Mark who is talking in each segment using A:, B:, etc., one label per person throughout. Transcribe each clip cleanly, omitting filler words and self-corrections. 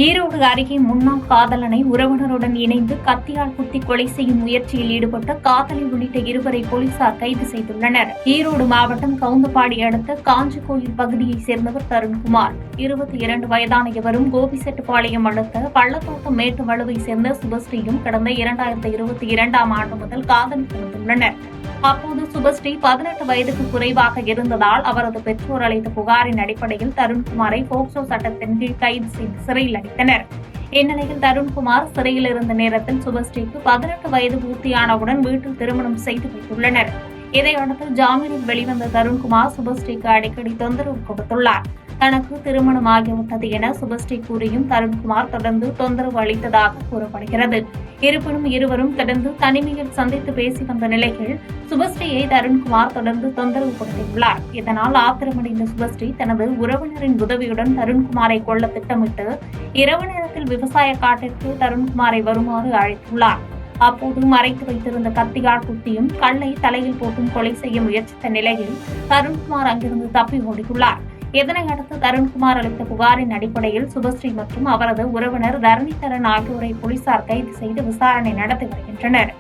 A: ஈரோடு அருகே முன்னாள் காதலனை உறவினருடன் இணைந்து கத்தியால் குத்தி கொலை செய்யும் முயற்சியில் ஈடுபட்ட காதலி உள்ளிட்ட இருவரை போலீசார் கைது செய்துள்ளனர். ஈரோடு மாவட்டம் கவுந்தபாடி அடுத்த காஞ்சிக்கோயில் பகுதியைச் சேர்ந்தவர் தருண்குமார். 22 வயதான இவரும் கோபிசெட்டிப்பாளையம் அடுத்த பள்ளத்தோட்டம் மேட்டு வலுவை சேர்ந்த சுபஸ்ரீயும் கடந்த 2022ஆம் ஆண்டு முதல் காதலித்து வந்துள்ளனர். அப்போது சுபஸ்ரீ 18 வயதுக்கு குறைவாக இருந்ததால் அவரது பெற்றோர் அளித்த புகாரின் அடிப்படையில் தருண்குமாரை போக்சோ சட்டத்தின் கீழ் கைது செய்து சிறையில் அடைத்தனர். இந்நிலையில் தருண்குமார் சிறையில் இருந்த நேரத்தில் சுபஸ்ரீக்கு 18 வயது பூர்த்தியானவுடன் வீட்டில் திருமணம் செய்து வைத்துள்ளனர். இதையடுத்து ஜாமீனில் வெளிவந்த தருண்குமார் சுபஸ்ரீக்கு அடிக்கடி தொந்தரவு கொடுத்துள்ளார். தனக்கு திருமணம் ஆகிவிட்டது என சுபஸ்ரீ கூறியும் தருண்குமார் தொடர்ந்து தொந்தரவு அளித்ததாக கூறப்படுகிறது. இருப்பினும் இருவரும் தொடர்ந்து தனிமையில் சந்தித்து பேசி வந்த நிலையில் சுபஸ்ரீயை தருண்குமார் தொடர்ந்து தொந்தரவு கொடுத்துள்ளார். இதனால் ஆத்திரமடைந்த சுபஸ்ரீ தனது உறவினரின் உதவியுடன் தருண்குமாரை கொல்ல திட்டமிட்டு இரவு நேரத்தில் விவசாய காட்டிற்கு தருண்குமாரை வருமாறு அழைத்துள்ளார். அப்போது மறைத்து வைத்திருந்த கத்தியால் குத்தியும் கல்லை தலையில் போட்டும் கொலை செய்ய முயற்சித்த நிலையில் தருண்குமார் அங்கிருந்து தப்பி ஓடியுள்ளார். இதனையடுத்து தருண்குமார் அளித்த புகாரின் அடிப்படையில் சுபஸ்ரீ மற்றும் அவரது உறவினர் தரணிதரன் ஆகியோரை போலீசார் கைது செய்து விசாரணை நடத்தி வருகின்றனர்.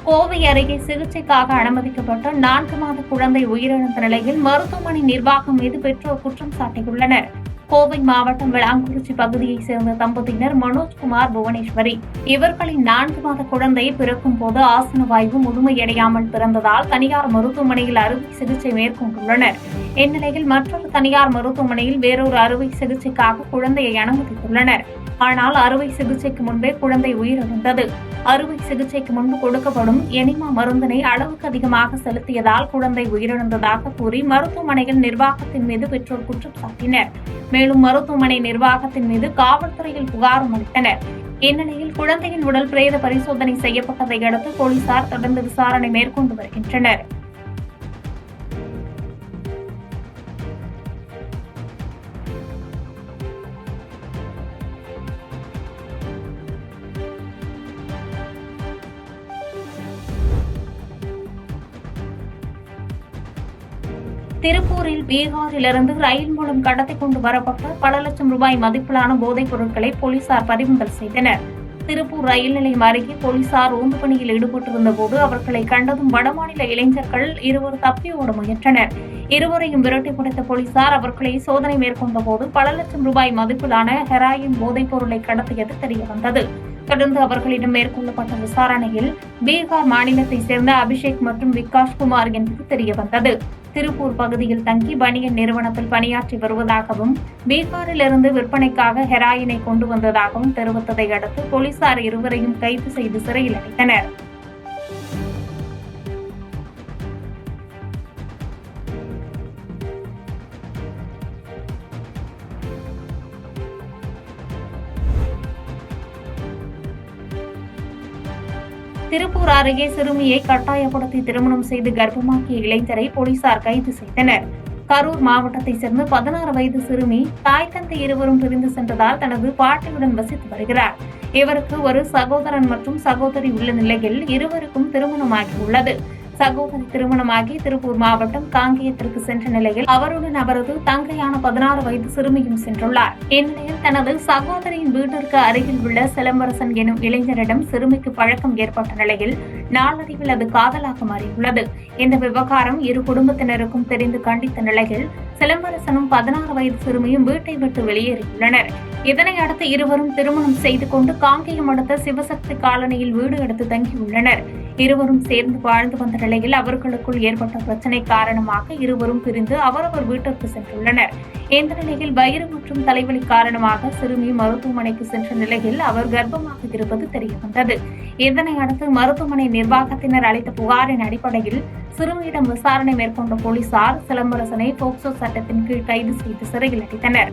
A: கோவை அருகே சிகிச்சைக்காக அனுமதிக்கப்பட்ட 4 மாத குழந்தை உயிரிழந்த நிலையில் மருத்துவமனை நிர்வாகம் மீது பெற்றோர் குற்றம் சாட்டியுள்ளனர். கோவை மாவட்டம் விளாங்குறிச்சி பகுதியைச் சேர்ந்த தம்பதியினர் மனோஜ்குமார், புவனேஸ்வரி. இவர்களின் 4 மாத குழந்தை பிறக்கும் போது ஆசன வாய்வு முழுமையடையாமல் பிறந்ததால் தனியார் மருத்துவமனையில் அறுவை சிகிச்சை மேற்கொண்டுள்ளனர். இந்நிலையில் மற்றொரு தனியார் மருத்துவமனையில் வேறொரு அறுவை சிகிச்சைக்காக குழந்தையை அனுமதித்துள்ளனர். ஆனால் அறுவை சிகிச்சைக்கு முன்பே குழந்தை உயிரிழந்தது. அறுவை சிகிச்சைக்கு முன்பு கொடுக்கப்படும் எனிமா மருந்தினை அளவுக்கு அதிகமாக செலுத்தியதால் குழந்தை உயிரிழந்ததாக கூறி மருத்துவமனையில் நிர்வாகத்தின் மீது பெற்றோர் குற்றம் சாட்டினர். மேலும் மருத்துவமனை நிர்வாகத்தின் மீது காவல்துறையில் புகாரும் அளித்தனர். இந்நிலையில் குழந்தையின் உடல் பிரேத பரிசோதனை செய்யப்பட்டதை அடுத்து போலீசார் தொடர்ந்து விசாரணை மேற்கொண்டு வருகின்றனர். திருப்பூரில் பீகாரிலிருந்து ரயில் மூலம் கடத்திக் கொண்டு வரப்பட்ட பல லட்சம் ரூபாய் மதிப்பிலான போதைப் பொருட்களை போலீசார் பறிமுதல் செய்தனர். திருப்பூர் ரயில் நிலையம் அருகே போலீசார் ரோந்து பணியில் ஈடுபட்டிருந்த போது அவர்களை கண்டதும் வடமாநில இளைஞர்கள் இருவர் தப்பி ஓட முயன்றனர். இருவரையும் விரட்டி பிடித்த போலீசார் அவர்களை சோதனை மேற்கொண்ட போது பல லட்சம் ரூபாய் மதிப்பிலான ஹெராயின் போதைப் பொருளை கடத்தியது தெரியவந்தது. தொடர்ந்து அவர்களிடம் மேற்கொள்ளப்பட்ட விசாரணையில் பீகார் மாநிலத்தைச் சேர்ந்த அபிஷேக் மற்றும் விகாஷ் குமார் என்பது தெரியவந்தது. திருப்பூர் பகுதியில் தங்கி பனியன் நிறுவனத்தில் பணியாற்றி வருவதாகவும் பீகாரிலிருந்து விற்பனைக்காக ஹெராயினை கொண்டு வந்ததாகவும் தெரிவித்ததை அடுத்து போலீசார் இருவரையும் கைது செய்து சிறையில் அடைத்தனர். திருப்பூர் அருகே சிறுமியை கட்டாயப்படுத்தி திருமணம் செய்து கர்ப்பமாக்கிய இளைஞரை போலீசார் கைது செய்தனர். கரூர் மாவட்டத்தைச் சேர்ந்த 16 வயது சிறுமி தாய் தந்தை இருவரும் பிரிந்து சென்றதால் தனது பாட்டியுடன் வசித்து வருகிறார். இவருக்கு ஒரு சகோதரன் மற்றும் சகோதரி உள்ள நிலையில் இருவருக்கும் திருமணமாகியுள்ளது. சகோதரி திருமணமாகி திருப்பூர் மாவட்டம் காங்கேயத்திற்கு சென்ற நிலையில் அவருடன் அவரது தங்கையான 16 வயது சிறுமியும் சென்றுள்ளார். இந்நிலையில் தனது சகோதரியின் வீட்டிற்கு அருகில் உள்ள சிலம்பரசன் எனும் இளைஞரிடம் சிறுமிக்கு பழக்கம் ஏற்பட்ட நிலையில் நாளடைவில் அது காதலாக மாறியுள்ளது. இந்த விவகாரம் இரு குடும்பத்தினருக்கும் தெரிந்து கண்டித்த நிலையில் சிலம்பரசனும் 16 வயது சிறுமியும் வீட்டை விட்டு வெளியேறியுள்ளனர். இதனையடுத்து இருவரும் திருமணம் செய்து கொண்டு காங்கேயம் அடுத்த சிவசக்தி காலனியில் வீடு எடுத்து தங்கியுள்ளனர். இருவரும் சேர்ந்து வாழ்ந்து வந்த நிலையில் அவர்களுக்குள் ஏற்பட்ட பிரச்சினை காரணமாக இருவரும் பிரிந்து அவரவர் வீட்டிற்கு சென்றுள்ளனர். இந்த நிலையில் வயிறு மற்றும் தலைவலி காரணமாக சிறுமி மருத்துவமனைக்கு சென்ற நிலையில் அவர் கர்ப்பமாக இருப்பது தெரியவந்தது. இதனையடுத்து மருத்துவமனை நிர்வாகத்தினர் அளித்த புகாரின் அடிப்படையில் சிறுமியிடம் விசாரணை மேற்கொண்ட போலீசார் சிலம்பரசனை போக்சோ சட்டத்தின் கீழ் கைது செய்து சிறையில் அடைத்தனர்.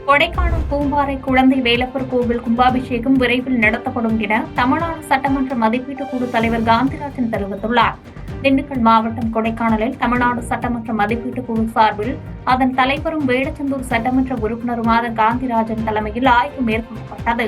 A: கொடைக்கானல் பூம்பாறை குழந்தை வேலப்பர் கோவில் கும்பாபிஷேகம் விரைவில் நடத்தப்படும் என தமிழ்நாடு சட்டமன்ற மதிப்பீட்டுக் குழு தலைவர் காந்திராஜன் தெரிவித்துள்ளார். திண்டுக்கல் மாவட்டம் கொடைக்கானலில் தமிழ்நாடு சட்டமன்ற மதிப்பீட்டுக் குழு சார்பில் அதன் தலைவரும் வேடச்சந்தூர் சட்டமன்ற உறுப்பினருமான காந்திராஜன் தலைமையில் ஆய்வு மேற்கொள்ளப்பட்டது.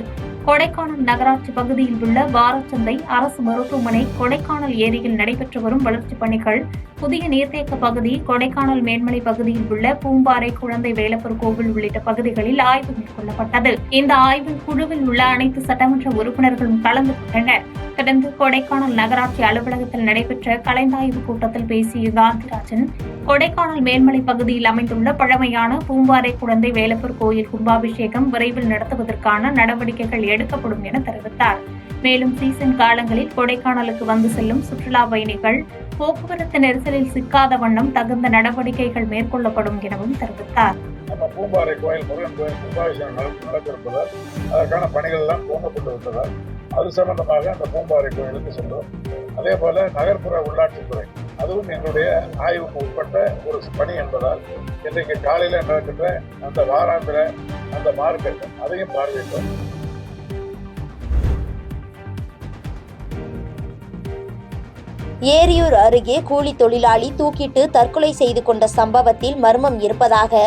A: கொடைக்கானல் நகராட்சி பகுதியில் உள்ள வாரச்சந்தை, அரசு மருத்துவமனை, கொடைக்கானல் ஏரியில் நடைபெற்று வரும் வளர்ச்சிப் பணிகள், புதிய நீர்த்தேக்க பகுதி, கொடைக்கானல் மேல்மலை பகுதியில் உள்ள பூம்பாறை குழந்தை வேலப்பர் கோவில் உள்ளிட்ட பகுதிகளில் ஆய்வு மேற்கொள்ளப்பட்டது. இந்த ஆய்வில் குழுவில் உள்ள அனைத்து சட்டமன்ற உறுப்பினர்களும் கலந்து கொண்டனர். தொடர்ந்து கொடைக்கானல் நகராட்சி அலுவலகத்தில் நடைபெற்ற கலந்தாய்வு கூட்டத்தில் பேசிய காந்திராஜன், கொடைக்கானல் மேல்மலை பகுதியில் அமைந்துள்ள பழமையான பூம்பாறை குழந்தை வேலப்பர் கோயில் கும்பாபிஷேகம் விரைவில் நடத்துவதற்கான நடவடிக்கைகள் எடுக்கப்படும் என தெரிவித்தார். மேலும் சீசன் காலங்களில் கொடைக்கானலுக்கு வந்து செல்லும் சுற்றுலா பயணிகள் போக்குவரத்து நெரிசலில் சிக்காத வண்ணம் தகுந்த நடவடிக்கைகள் மேற்கொள்ளப்படும் எனவும் தெரிவித்தார்.
B: பூம்பாறை கோயில் முருகன் கோயில் கும்பாபிஷேகம் நடத்திருப்பதால் அதற்கான பணிகள் எல்லாம் துவங்கப்பட்டு விட்டதால் அது சம்பந்தமாக அந்த பூம்பாறை கோயிலுக்கு சென்றோம். அதே போல நகர்ப்புற உள்ளாட்சித்துறை அதுவும் எங்களுடைய ஆய்வுக்கு உட்பட்ட ஒரு பணி என்பதால் இன்றைக்கு காலையில் நடக்கின்ற அந்த வாராந்திர அந்த மார்க்கெட் அதையும் பார்வையிட்டோம்.
C: ஏரியூர் அருகே கூலி தொழிலாளி தூக்கிட்டு தற்கொலை செய்து கொண்ட சம்பவத்தில் மர்மம் இருப்பதாக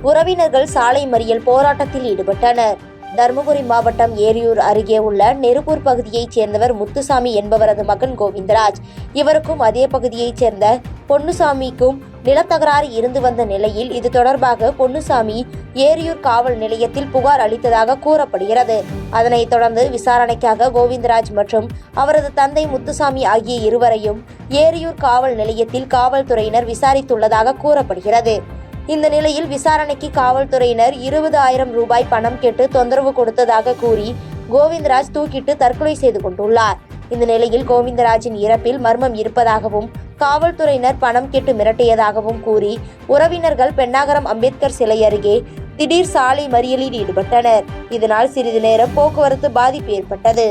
C: உறவினர்கள் சாலை மறியல் போராட்டத்தில் ஈடுபட்டனர். தருமபுரி மாவட்டம் ஏரியூர் அருகே உள்ள நெருப்பூர் பகுதியைச் சேர்ந்தவர் முத்துசாமி என்பவரது மகன் கோவிந்தராஜ். இவருக்கும் அதே பகுதியைச் சேர்ந்த பொன்னுசாமிக்கும் நிலத்தகராறு இருந்து வந்த நிலையில் இது தொடர்பாக பொன்னுசாமி ஏரியூர் காவல் நிலையத்தில் புகார் அளித்ததாக கூறப்படுகிறது. அதனைத் தொடர்ந்து விசாரணைக்காக கோவிந்தராஜ் மற்றும் அவரது தந்தை முத்துசாமி ஆகிய இருவரையும் ஏரியூர் காவல் நிலையத்தில் காவல்துறையினர் விசாரித்துள்ளதாக கூறப்படுகிறது. இந்த நிலையில் விசாரணைக்கு காவல்துறையினர் 20,000 ரூபாய் பணம் கேட்டு தொந்தரவு கொடுத்ததாக கூறி கோவிந்தராஜ் தூக்கிட்டு தற்கொலை செய்து கொண்டுள்ளார். இந்த நிலையில் கோவிந்தராஜின் இறப்பில் மர்மம் இருப்பதாகவும் காவல்துறையினர் பணம் கேட்டு மிரட்டியதாகவும் கூறி உறவினர்கள் பென்னாகரம் அம்பேத்கர் சிலை அருகே திடீர் சாலை மறியலில் ஈடுபட்டனர். இதனால் சிறிது நேரம் போக்குவரத்து பாதிப்பு ஏற்பட்டது.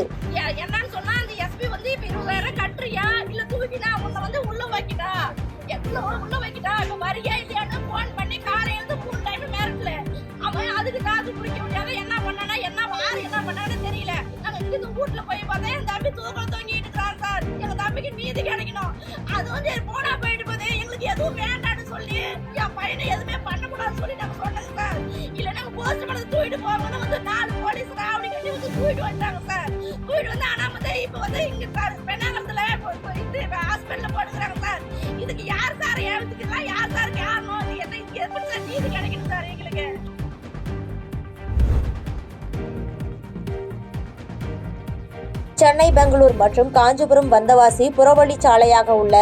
D: வீட்டுல போய் பார்த்தா என் தம்பி தூக்கம் தொங்கிட்டு இருக்கான் சார். எங்க தம்பிக்கு நீதி கிடைக்கணும். அது வந்து போனா போயிட்டு போதே எங்களுக்கு எதுவும் வேண்டாம்னு சொல்லி என் பையனை எதுவுமே பண்ணக்கூடாதுன்னு சொல்லி நாங்க சொன்னோங்க சார். இல்ல நாங்க போஸ்ட்மார்ட்டம் தூக்கிட்டு போகணும்னு வந்து 4 போலீஸ் ராவடி கட்டி வந்து தூக்கிட்டு வந்தாங்க சார். தூக்கிட்டு வந்து ஆனா வந்து இப்ப வந்து இங்க சார் பெண்ணாகரத்துல இது ஹாஸ்பிட்டல்ல போடுறாங்க சார். இதுக்கு யார் சார் ஏவத்துக்குலாம் யார் சார் காரணம்? இது என்ன இதுக்கு எப்படி சார் நீதி கிடைக்கணும் சார் எங்களுக்கு?
C: சென்னை, பெங்களூர் மற்றும் காஞ்சிபுரம் வந்தவாசி புறவழி சாலையாக உள்ள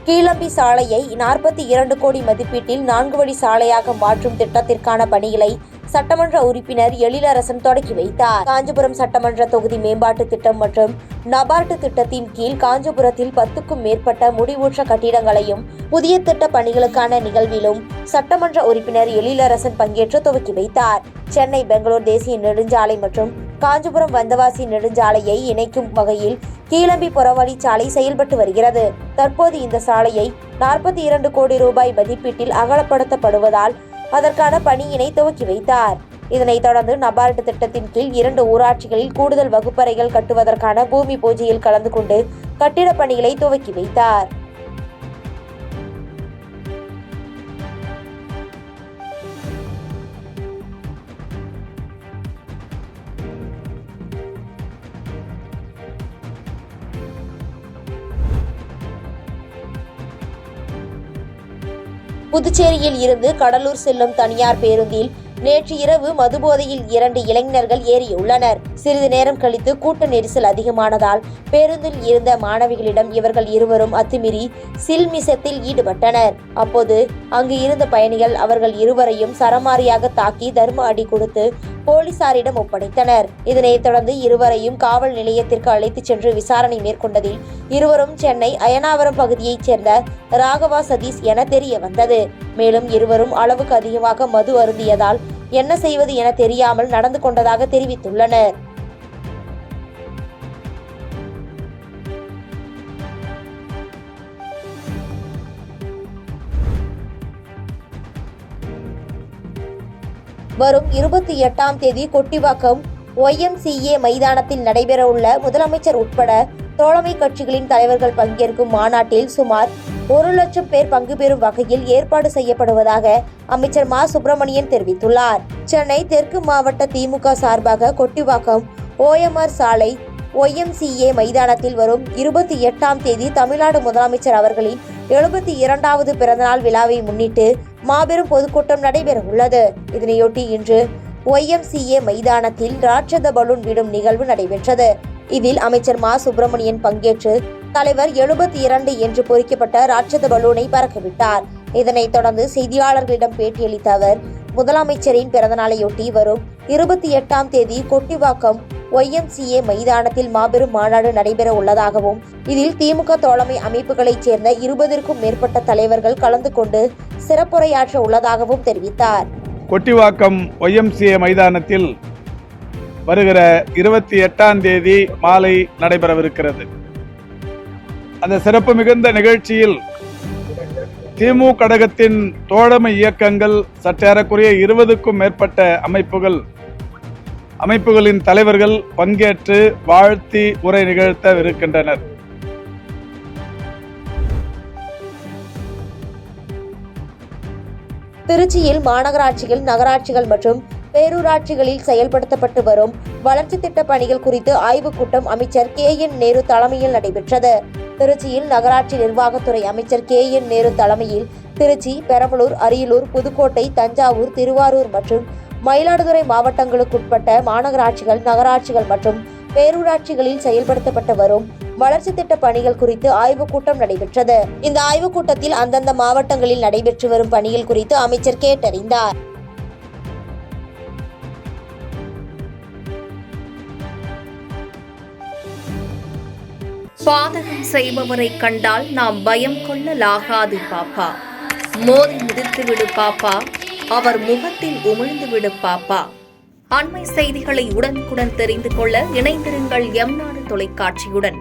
C: கீழம்பி சாலையை 42 கோடி மதிப்பீட்டில் 4 வழி சாலையாக மாற்றும் திட்டத்திற்கான பணிகளை சட்டமன்ற உறுப்பினர் எழிலரசன் தொடக்கி வைத்தார். காஞ்சிபுரம் சட்டமன்ற தொகுதி மேம்பாட்டு திட்டம் மற்றும் நபார்டு திட்டத்தின் கீழ் காஞ்சிபுரத்தில் 10க்கும் மேற்பட்ட முடிவுற்ற கட்டிடங்களையும் புதிய திட்ட பணிகளுக்கான நிகழ்விலும் சட்டமன்ற உறுப்பினர் எழிலரசன் பங்கேற்று துவக்கி வைத்தார். சென்னை, பெங்களூர் தேசிய நெடுஞ்சாலை மற்றும் காஞ்சிபுரம் வந்தவாசி நெடுஞ்சாலையை இணைக்கும் வகையில் கீழம்பி புறவழி சாலை செயல்பட்டு வருகிறது. தற்போது இந்த சாலையை 42 கோடி ரூபாய் மதிப்பீட்டில் அகலப்படுத்தப்படுவதால் அதற்கான பணியினை துவக்கி வைத்தார். இதனைத் தொடர்ந்து நபார்டு திட்டத்தின் கீழ் 2 ஊராட்சிகளில் கூடுதல் வகுப்பறைகள் கட்டுவதற்கான பூமி பூஜையில் கலந்து கொண்டு கட்டிடப் பணிகளை துவக்கி வைத்தார். புதுச்சேரியில் இருந்து கடலூர் செல்லும் தனியார் பேருந்தில் நேற்று இரவு மதுபோதையில் 2 இளைஞர்கள் ஏறியுள்ளனர். சிறிது நேரம் கழித்து கூட்ட நெரிசல் அதிகமானதால் பேருந்தில் இருந்த மாணவிகளிடம் இவர்கள் இருவரும் அத்துமீறி சில்மிசத்தில் ஈடுபட்டனர். அப்போது அங்கு இருந்த பயணிகள் அவர்கள் இருவரையும் சரமாரியாக தாக்கி தர்ம அடி கொடுத்து போலீசாரிடம் ஒப்படைத்தனர். இதனைத் தொடர்ந்து இருவரையும் காவல் நிலையத்திற்கு அழைத்துச் சென்று விசாரணை மேற்கொண்டதில் இருவரும் சென்னை அயனாவரம் பகுதியைச் சேர்ந்த ராகவா சதீஷ் என தெரிய வந்தது. மேலும் இருவரும் அளவுக்கு அதிகமாக மது அருந்தியதால் என்ன செய்வது என தெரியாமல் நடந்து கொண்டதாக தெரிவித்துள்ளனர். வரும் 28ஆம் தேதி கொட்டிவாக்கம் YMCA மைதானத்தில் நடைபெறவுள்ள முதலமைச்சர் உட்பட தோழமை கட்சிகளின் தலைவர்கள் பங்கேற்கும் மாநாட்டில் சுமார் 1,00,000 பேர் பங்கு பெறும் வகையில் ஏற்பாடு செய்யப்படுவதாக அமைச்சர் மா சுப்பிரமணியன் தெரிவித்துள்ளார். சென்னை தெற்கு மாவட்ட திமுக சார்பாக கொட்டிவாக்கம் OMR சாலை YMCA மைதானத்தில் வரும் 28ஆம் தேதி தமிழ்நாடு முதலமைச்சர் அவர்களின் 72வது பிறந்தநாள் விழாவை முன்னிட்டு மாபெரும் பொதுக்கூட்டம் நடைபெறவுள்ளது. இதனையொட்டி இன்று YMCA மைதானத்தில் ராட்சத பலூன் விடும் நிகழ்வு நடைபெற்றது. இதில் அமைச்சர் மா சுப்பிரமணியன் பங்கேற்று தலைவர் 72 என்று பொறிக்கப்பட்ட ராட்சத பலூனை பறக்கவிட்டார். இதனைத் தொடர்ந்து செய்தியாளர்களிடம் பேட்டியளித்த அவர், முதலமைச்சரின் பிறந்தநாளையொட்டி வரும் 28ஆம் தேதி கொட்டிவாக்கம் YMCA மைதானத்தில் மாபெரும் மாநாடு நடைபெற உள்ளதாகவும் இதில் திமுக தோழமை அமைப்புகளைச் சேர்ந்த 20க்கும் மேற்பட்ட தலைவர்கள் கலந்து கொண்டு சிறப்புரையாற்ற உள்ளதாகவும் தெரிவித்தார்.
E: கொட்டிவாக்கம் YMCA மைதானத்தில் வருகிற 28ஆம் தேதி மாலை நடைபெறவிருக்கிறது. அந்த சிறப்பு மிகுந்த நிகழ்ச்சியில் திமுக கழகத்தின் தோழமை இயக்கங்கள் சற்றேறக்குறைய 20க்கும் மேற்பட்ட அமைப்புகளின் தலைவர்கள் பங்கேற்று வாழ்த்தி உரை நிகழ்த்தவிருக்கின்றனர்.
C: திருச்சியில் மாநகராட்சிகள், நகராட்சிகள் மற்றும் பேரூராட்சிகளில் செயல்படுத்தப்பட்டு வரும் வளர்ச்சி திட்ட பணிகள் குறித்து ஆய்வுக் கூட்டம் அமைச்சர் KN நேரு தலைமையில் நடைபெற்றது. திருச்சியில் நகராட்சி நிர்வாகத்துறை அமைச்சர் KN நேரு தலைமையில் திருச்சி, பெரம்பலூர், அரியலூர், புதுக்கோட்டை, தஞ்சாவூர், திருவாரூர் மற்றும் மயிலாடுதுறை மாவட்டங்களுக்குட்பட்ட மாநகராட்சிகள், நகராட்சிகள் மற்றும் பேரூராட்சிகளில் செயல்படுத்தப்பட்டு வரும் வளர்ச்சி திட்ட பணிகள் குறித்து ஆய்வுக் கூட்டம் நடைபெற்றது. இந்த ஆய்வுக் கூட்டத்தில் அந்தந்த மாவட்டங்களில் நடைபெற்று வரும் பணிகள் குறித்து அமைச்சர் கேட்டறிந்தார்.
A: பாதகம் செய்பவரை கண்டால் நாம் பயம் கொள்ளலாகாது பாப்பா. மோதி மிதித்து விடு பாப்பா, அவர் முகத்தில் உமிழ்ந்து விடு பாப்பா. அண்மை செய்திகளை உடனுக்குடன் தெரிந்து கொள்ள இணைந்திருங்கள் எம் நாடு தொலைக்காட்சியுடன்.